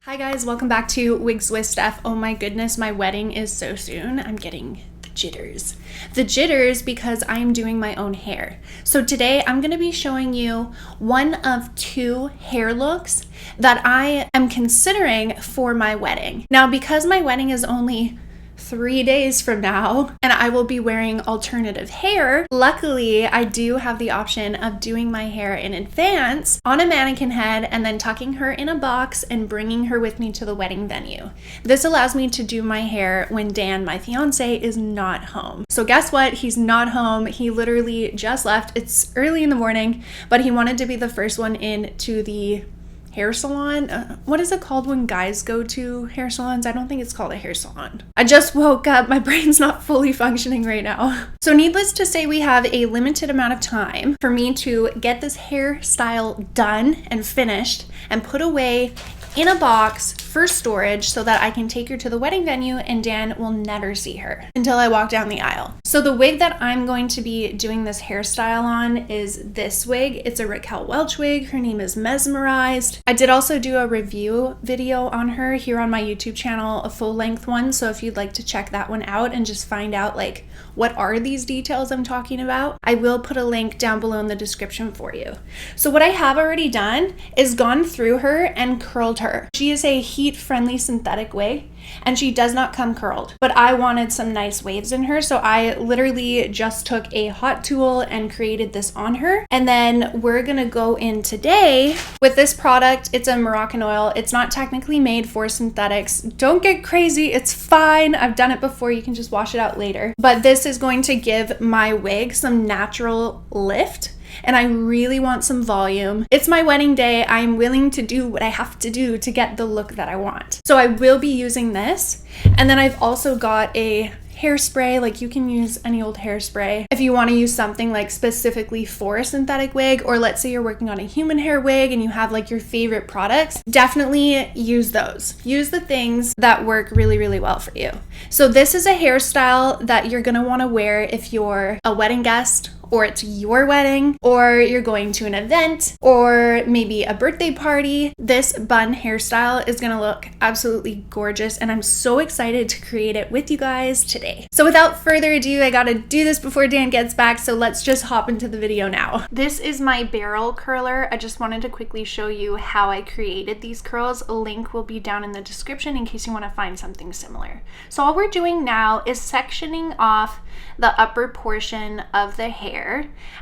Hi guys, welcome back to Wigs with Steph. Oh my goodness, my wedding is so soon. I'm getting the jitters. The jitters because I'm doing my own hair. So today I'm going to be showing you one of two hair looks that I am considering for my wedding. Now, because my wedding is only 3 days from now and I will be wearing alternative hair, luckily I do have the option of doing my hair in advance on a mannequin head and then tucking her in a box and bringing her with me to the wedding venue. This allows me to do my hair when Dan, my fiance, is not home. So guess what? He's not home. He literally just left. It's early in the morning, but he wanted to be the first one in to the hair salon. What is it called when guys go to hair salons? I don't think it's called a hair salon. I just woke up. My brain's not fully functioning right now. So needless to say, we have a limited amount of time for me to get this hairstyle done and finished and put away in a box for storage so that I can take her to the wedding venue and Dan will never see her until I walk down the aisle. So the wig that I'm going to be doing this hairstyle on is this wig. It's a Raquel Welch wig. Her name is Mesmerized. I did also do a review video on her here on my YouTube channel, a full length one. So if you'd like to check that one out and just find out like what are these details I'm talking about, I will put a link down below in the description for you. So what I have already done is gone through her and curled her. She is a heat-friendly synthetic wig and she does not come curled, but I wanted some nice waves in her, so I literally just took a hot tool and created this on her. And then we're gonna go in today with this product. It's a Moroccan oil. It's not technically made for synthetics. Don't get crazy, it's fine. I've done it before, you can just wash it out later. But this is going to give my wig some natural lift. And I really want some volume. It's my wedding day. I'm willing to do what I have to do to get the look that I want. So I will be using this. And then I've also got a hairspray. Like, you can use any old hairspray if you want to use something like specifically for a synthetic wig, or let's say you're working on a human hair wig and you have like your favorite products. Definitely use those. Use the things that work really, really well for you. So this is a hairstyle that you're going to want to wear if you're a wedding guest, or it's your wedding, or you're going to an event, or maybe a birthday party. This bun hairstyle is gonna look absolutely gorgeous, and I'm so excited to create it with you guys today. So without further ado, I gotta do this before Dan gets back, so let's just hop into the video now. This is my barrel curler. I just wanted to quickly show you how I created these curls. A link will be down in the description in case you wanna find something similar. So all we're doing now is sectioning off the upper portion of the hair.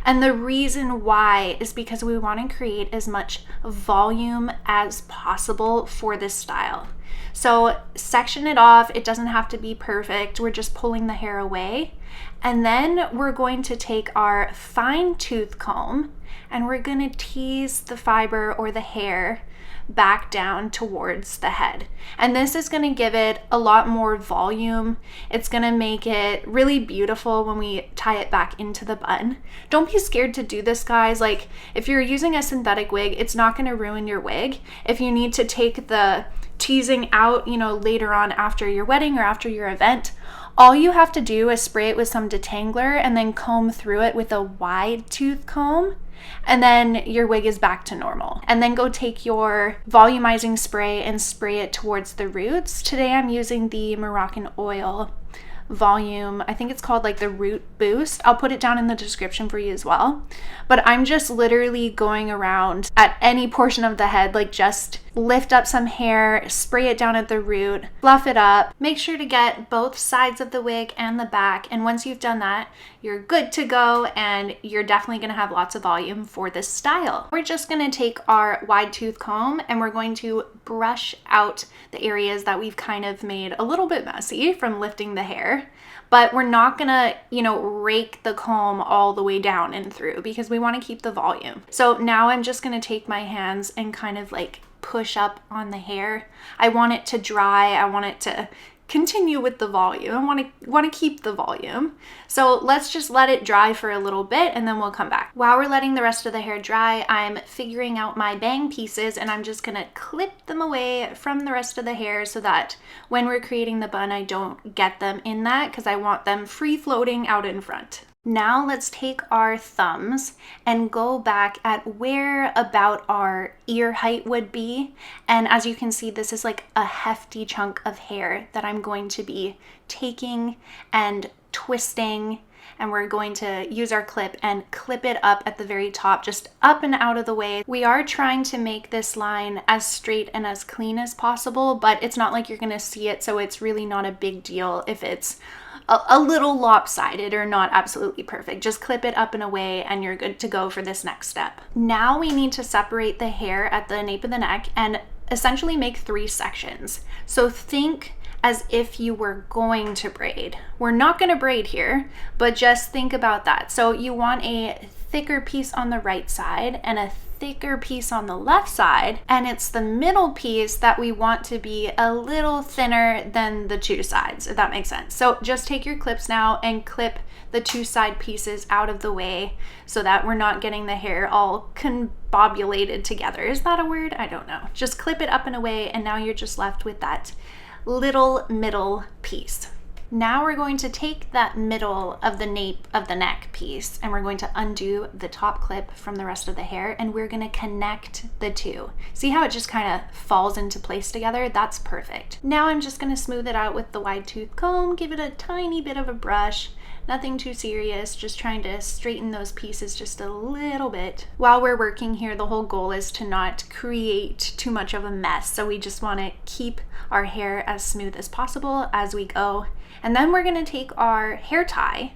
And the reason why is because we want to create as much volume as possible for this style. So section it off. It doesn't have to be perfect. We're just pulling the hair away. And then we're going to take our fine tooth comb and we're going to tease the fiber or the hair back down towards the head. And this is going to give it a lot more volume. It's going to make it really beautiful when we tie it back into the bun. Don't be scared to do this, guys. Like, if you're using a synthetic wig, it's not going to ruin your wig. If you need to take the teasing out, later on after your wedding or after your event, all you have to do is spray it with some detangler and then comb through it with a wide tooth comb, and then your wig is back to normal. And then go take your volumizing spray and spray it towards the roots. Today I'm using the Moroccan oil volume. I think it's called like the Root Boost. I'll put it down in the description for you as well. But I'm just literally going around at any portion of the head, like just lift up some hair, spray it down at the root, fluff it up. Make sure to get both sides of the wig and the back. And once you've done that, you're good to go and you're definitely going to have lots of volume for this style. We're just going to take our wide tooth comb and we're going to brush out the areas that we've kind of made a little bit messy from lifting the hair. But we're not gonna, rake the comb all the way down and through because we want to keep the volume. So now I'm just gonna take my hands and kind of like push up on the hair. I want it to dry. I want it to continue with the volume. I want to keep the volume. So let's just let it dry for a little bit and then we'll come back. While we're letting the rest of the hair dry, I'm figuring out my bang pieces and I'm just gonna clip them away from the rest of the hair so that when we're creating the bun, I don't get them in that because I want them free floating out in front. Now let's take our thumbs and go back at where about our ear height would be. And as you can see, this is like a hefty chunk of hair that I'm going to be taking and twisting, and we're going to use our clip and clip it up at the very top, just up and out of the way. We are trying to make this line as straight and as clean as possible, but it's not like you're gonna see it, so it's really not a big deal if it's a little lopsided or not absolutely perfect. Just clip it up and away and you're good to go for this next step. Now we need to separate the hair at the nape of the neck and essentially make 3 sections. So think as if you were going to braid. We're not going to braid here, but just think about that. So you want a thicker piece on the right side and a thicker piece on the left side, and it's the middle piece that we want to be a little thinner than the 2 sides, if that makes sense. So just take your clips now and clip the 2 side pieces out of the way so that we're not getting the hair all combobulated together. Is that a word? I don't know. Just clip it up and away, and now you're just left with that little middle piece. Now we're going to take that middle of the nape of the neck piece and we're going to undo the top clip from the rest of the hair, and we're going to connect the 2. See how it just kind of falls into place together? That's perfect. Now I'm just going to smooth it out with the wide tooth comb, give it a tiny bit of a brush. Nothing too serious, just trying to straighten those pieces just a little bit. While we're working here, the whole goal is to not create too much of a mess. So we just want to keep our hair as smooth as possible as we go. And then we're going to take our hair tie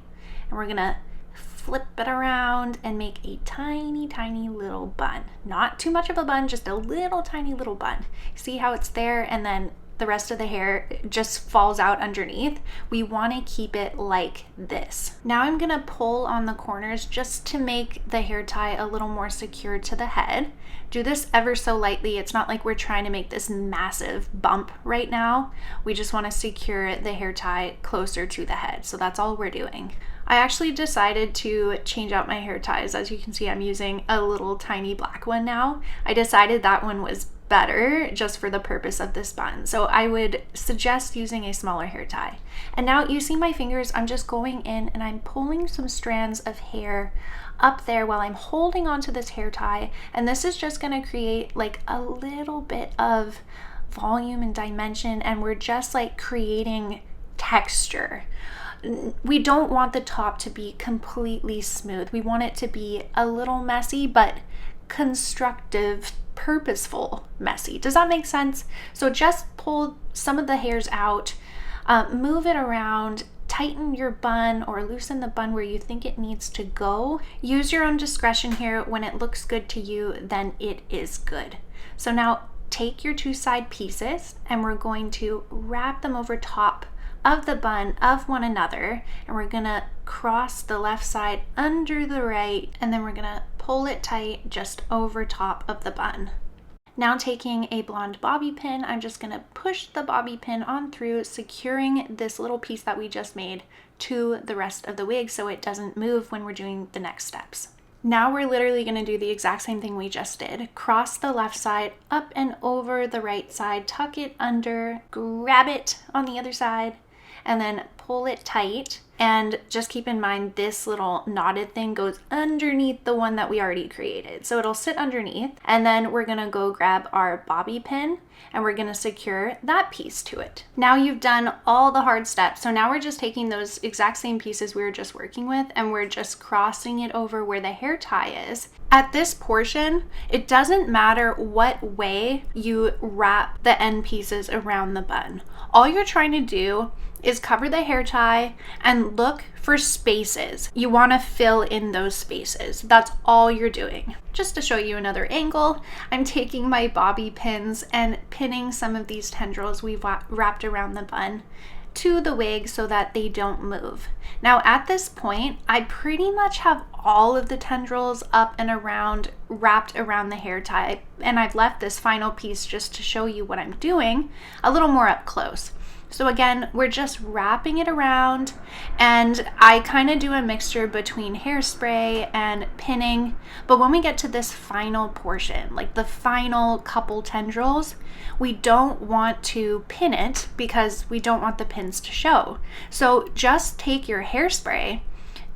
and we're going to flip it around and make a tiny, tiny little bun. Not too much of a bun, just a little tiny little bun. See how it's there, and then the rest of the hair just falls out underneath. We want to keep it like this. Now I'm going to pull on the corners just to make the hair tie a little more secure to the head. Do this ever so lightly. It's not like we're trying to make this massive bump right now. We just want to secure the hair tie closer to the head. So that's all we're doing. I actually decided to change out my hair ties. As you can see, I'm using a little tiny black one now. I decided that one was better just for the purpose of this bun. So I would suggest using a smaller hair tie. And now you see my fingers, I'm just going in and I'm pulling some strands of hair up there while I'm holding onto this hair tie. And this is just going to create like a little bit of volume and dimension, and we're just like creating texture. We don't want the top to be completely smooth. We want it to be a little messy, but constructive, purposeful messy. Does that make sense? So just pull some of the hairs out, move it around, tighten your bun or loosen the bun where you think it needs to go. Use your own discretion here. When it looks good to you, then it is good. So now take your 2 side pieces and we're going to wrap them over top of the bun of one another, and we're gonna cross the left side under the right, and then we're gonna pull it tight just over top of the bun. Now taking a blonde bobby pin, I'm just gonna push the bobby pin on through, securing this little piece that we just made to the rest of the wig so it doesn't move when we're doing the next steps. Now we're literally going to do the exact same thing we just did. Cross the left side up and over the right side, tuck it under, grab it on the other side, and then pull it tight. And just keep in mind this little knotted thing goes underneath the one that we already created. So it'll sit underneath, and then we're gonna go grab our bobby pin and we're gonna secure that piece to it. Now you've done all the hard steps. So now we're just taking those exact same pieces we were just working with and we're just crossing it over where the hair tie is. At this portion, it doesn't matter what way you wrap the end pieces around the bun. All you're trying to do is cover the hair tie and look for spaces. You want to fill in those spaces. That's all you're doing. Just to show you another angle, I'm taking my bobby pins and pinning some of these tendrils we've wrapped around the bun to the wig so that they don't move. Now at this point, I pretty much have all of the tendrils up and around, wrapped around the hair tie, and I've left this final piece just to show you what I'm doing a little more up close. So again, we're just wrapping it around, and I kind of do a mixture between hairspray and pinning. But when we get to this final portion, like the final couple tendrils, we don't want to pin it because we don't want the pins to show. So just take your hairspray,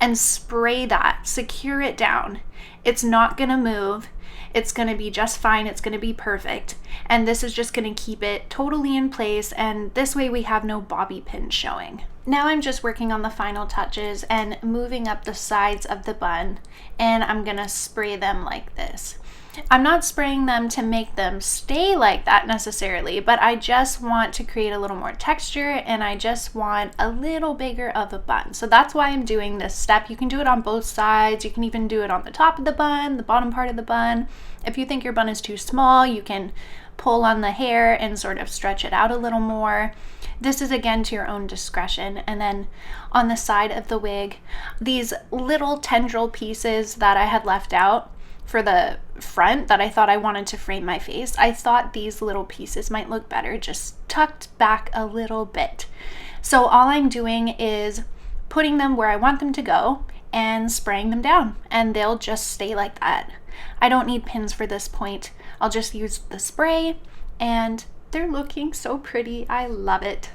and spray that, secure it down. It's not gonna move. It's gonna be just fine. It's gonna be perfect. And this is just gonna keep it totally in place, and this way we have no bobby pins showing. Now I'm just working on the final touches and moving up the sides of the bun, and I'm gonna spray them like this. I'm not spraying them to make them stay like that necessarily, but I just want to create a little more texture, and I just want a little bigger of a bun. So that's why I'm doing this step. You can do it on both sides. You can even do it on the top of the bun, the bottom part of the bun. If you think your bun is too small, you can pull on the hair and sort of stretch it out a little more. This is again to your own discretion. And then on the side of the wig, these little tendril pieces that I had left out for the front that I thought I wanted to frame my face, I thought these little pieces might look better just tucked back a little bit. So all I'm doing is putting them where I want them to go and spraying them down, and they'll just stay like that. I don't need pins for this point. I'll just use the spray, and they're looking so pretty. I love it.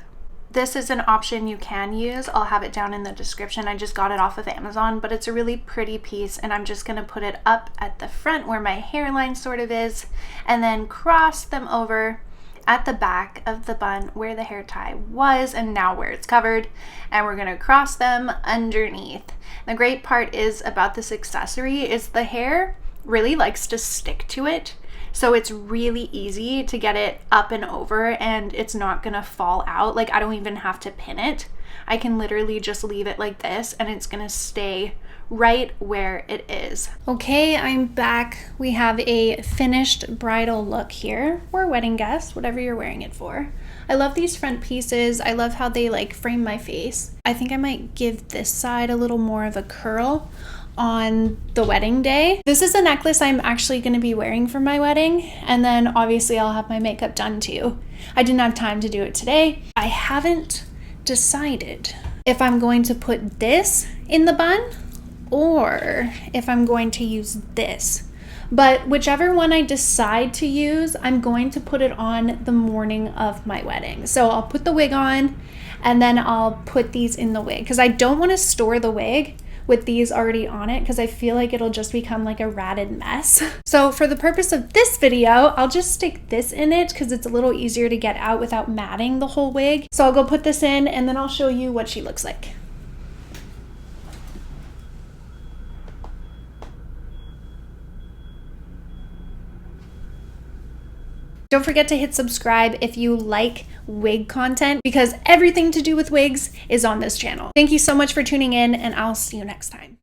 This is an option you can use. I'll have it down in the description. I just got it off of Amazon, but it's a really pretty piece, and I'm just gonna put it up at the front where my hairline sort of is, and then cross them over at the back of the bun where the hair tie was and now where it's covered, and we're gonna cross them underneath. The great part is about this accessory is the hair really likes to stick to it. So it's really easy to get it up and over, and it's not gonna fall out. Like, I don't even have to pin it. I can literally just leave it like this, and it's gonna stay right where it is. Okay, I'm back. We have a finished bridal look here, or wedding guest, whatever you're wearing it for. I love these front pieces. I love how they like frame my face. I think I might give this side a little more of a curl on the wedding day. This is a necklace I'm actually going to be wearing for my wedding, and then obviously I'll have my makeup done too. I didn't have time to do it today. I haven't decided if I'm going to put this in the bun or if I'm going to use this. But whichever one I decide to use, I'm going to put it on the morning of my wedding. So I'll put the wig on, and then I'll put these in the wig, because I don't want to store the wig with these already on it, because I feel like it'll just become like a ratted mess. So for the purpose of this video, I'll just stick this in it because it's a little easier to get out without matting the whole wig. So I'll go put this in, and then I'll show you what she looks like. Don't forget to hit subscribe if you like wig content, because everything to do with wigs is on this channel. Thank you so much for tuning in, and I'll see you next time.